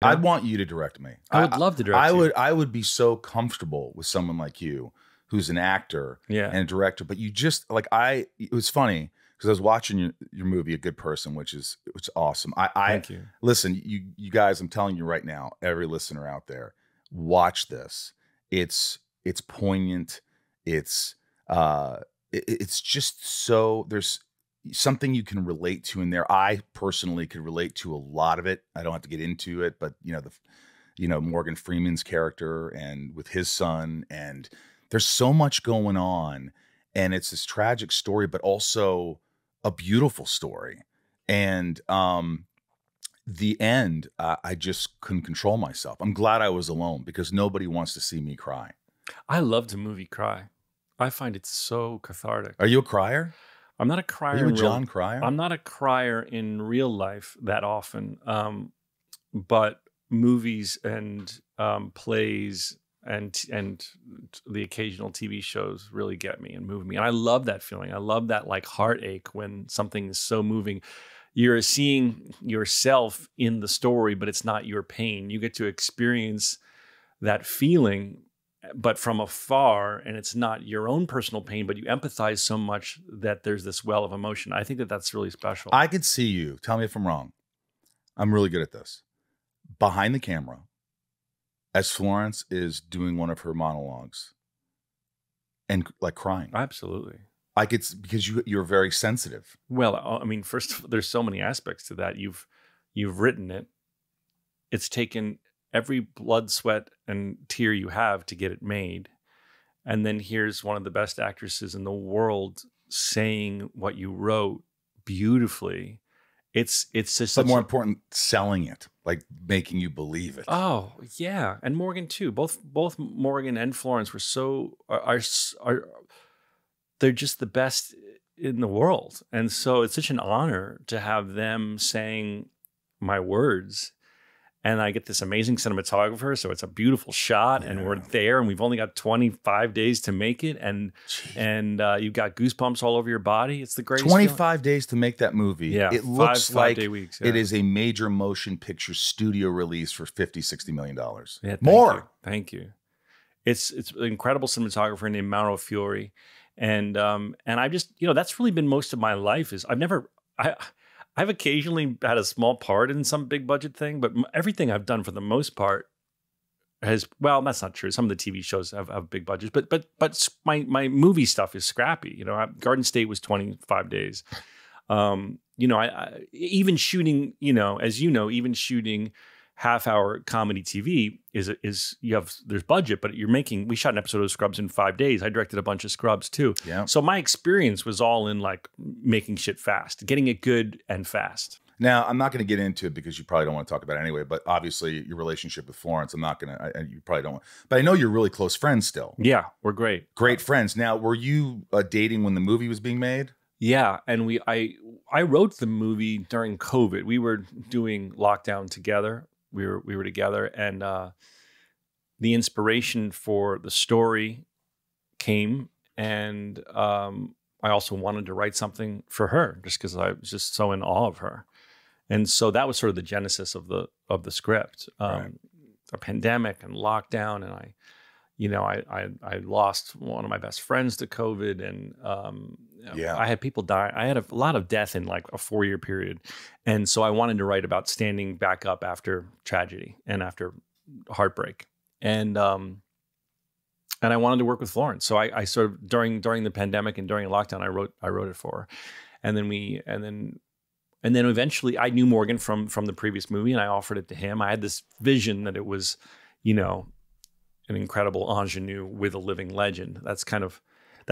You I'd know? want you to direct me. I would love to direct you. I would be so comfortable with someone like you, who's an actor Yeah. and a director. But you just like it was funny because I was watching your movie, A Good Person, which is awesome. Thank you. Listen, you guys, I'm telling you right now, every listener out there, watch this. It's poignant. It's just so there's something you can relate to in there. I personally could relate to a lot of it. I don't have to get into it, but Morgan Freeman's character and with his son, and there's so much going on, and it's this tragic story, but also a beautiful story. And the end, I just couldn't control myself. I'm glad I was alone because nobody wants to see me cry. I love the movie cry. I find it so cathartic. Are you a crier? I'm not a crier. Are you a John crier? I'm not a crier in real life that often, but movies and plays and the occasional TV shows really get me and move me. And I love that feeling. I love that like heartache when something is so moving. You're seeing yourself in the story, but it's not your pain. You get to experience that feeling, but from afar, and it's not your own personal pain, but you empathize so much that there's this well of emotion. I think that that's really special. I could see you. Tell me if I'm wrong. I'm really good at this. Behind the camera, as Florence is doing one of her monologues and like crying. Absolutely. Because you're very sensitive. Well, I mean, first of all, there's so many aspects to that. You've written it. It's taken every blood, sweat, and tear you have to get it made. And then here's one of the best actresses in the world saying what you wrote beautifully. It's just but more important, selling it, like making you believe it. Oh yeah, and Morgan too. Both Morgan and Florence were are they're just the best in the world, and so it's such an honor to have them saying my words. And I get this amazing cinematographer, so it's a beautiful shot, and we're there, and we've only got 25 days to make it, and you've got goosebumps all over your body. It's the greatest. 25 days to make that movie. Yeah, it looks like 5 day weeks. It is a major motion picture studio release for $50-60 million. Yeah, more. Thank you. It's an incredible cinematographer named Mauro Fiori, and I've just that's really been most of my life. I've occasionally had a small part in some big budget thing, but everything I've done for the most part that's not true. Some of the TV shows have big budgets, but my movie stuff is scrappy. Garden State was 25 days. I even shooting, even shooting half-hour comedy TV there's budget, but we shot an episode of Scrubs in 5 days. I directed a bunch of Scrubs too. Yeah. So my experience was all in like making shit fast, getting it good and fast. Now, I'm not going to get into it because you probably don't want to talk about it anyway, but obviously your relationship with Florence, I'm not going to, you probably don't want, but I know you're really close friends still. Yeah, we're great. Great friends. Now, were you dating when the movie was being made? Yeah, and I wrote the movie during COVID. We were doing lockdown together. We were together, and the inspiration for the story came, and I also wanted to write something for her, just because I was just so in awe of her, and so that was sort of the genesis of the script. Right. A pandemic and lockdown, and I lost one of my best friends to COVID, and I had people die. I had a lot of death in like a 4-year period, and so I wanted to write about standing back up after tragedy and after heartbreak, and I wanted to work with Florence. So I sort of during the pandemic and during lockdown, I wrote it for her, and then eventually I knew Morgan from the previous movie, and I offered it to him. I had this vision that it was, an incredible ingenue with a living legend. That's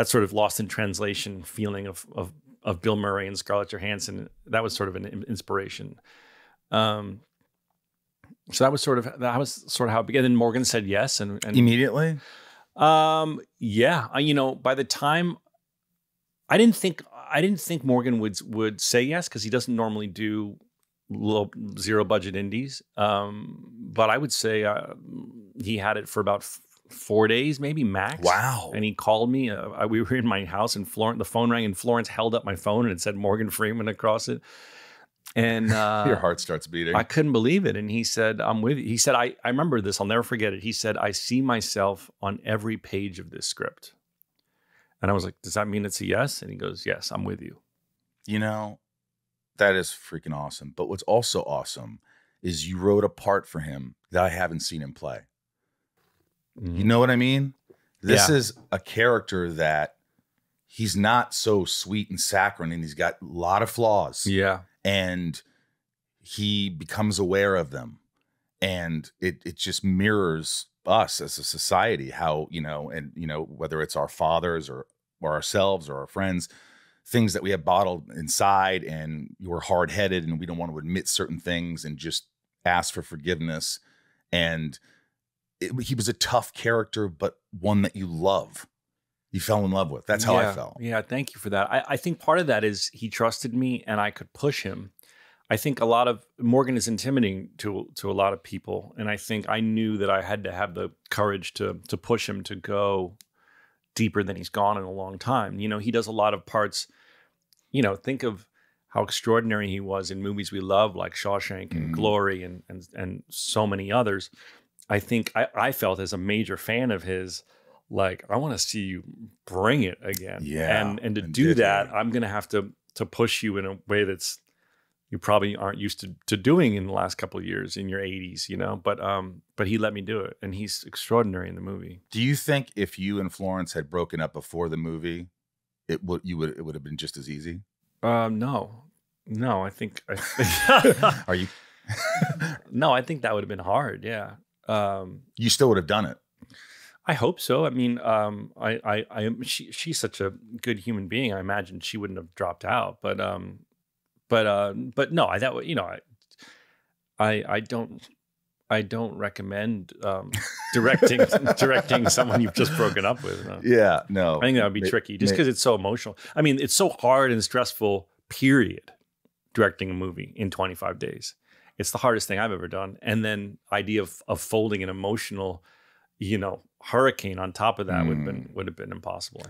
sort of lost in translation feeling of Bill Murray and Scarlett Johansson. That was sort of an inspiration. So that was sort of how it began. And Morgan said yes, and immediately. Yeah, by the time I didn't think Morgan would say yes, because he doesn't normally do zero budget indies. But I would say he had it for about 4 days, maybe max. Wow. And he called me. We were in my house, and the phone rang, and Florence held up my phone, and it said Morgan Freeman across it. And your heart starts beating. I couldn't believe it. And he said, I'm with you. He said, I remember this. I'll never forget it. He said, I see myself on every page of this script. And I was like, does that mean it's a yes? And he goes, yes, I'm with you. You know, that is freaking awesome. But what's also awesome is you wrote a part for him that I haven't seen him play. Mm-hmm. You know what I mean? This is a character that he's not so sweet and saccharine, and he's got a lot of flaws. Yeah. And he becomes aware of them. And it just mirrors us as a society, how, you know, and, you know, whether it's our fathers or ourselves or our friends, things that we have bottled inside, and we're hard-headed and we don't want to admit certain things and just ask for forgiveness. And he was a tough character, but one that you love. You fell in love with. That's how I felt. Yeah, thank you for that. I think part of that is he trusted me and I could push him. I think a lot of Morgan is intimidating to a lot of people. And I think I knew that I had to have the courage to push him to go deeper than he's gone in a long time. You know, he does a lot of parts, you know, think of how extraordinary he was in movies we love, like Shawshank and Glory and so many others. I think I felt as a major fan of his, like, I want to see you bring it again. Yeah. And to do that, I'm going to have to push you in a way that's you probably aren't used to doing in the last couple of years in your 80s, you know, but he let me do it, and he's extraordinary in the movie. Do you think if you and Florence had broken up before the movie, it would have been just as easy? No, I think Are you? No, I think that would have been hard. Yeah. You still would have done it. I hope so. I mean, she's such a good human being. I imagine she wouldn't have dropped out, but no, you know, I don't recommend directing someone you've just broken up with. No. Yeah, no. I think that would be tricky just because it's so emotional. I mean, it's so hard and stressful, period, directing a movie in 25 days. It's the hardest thing I've ever done. And then idea of folding an emotional, you know, hurricane on top of that would have been impossible.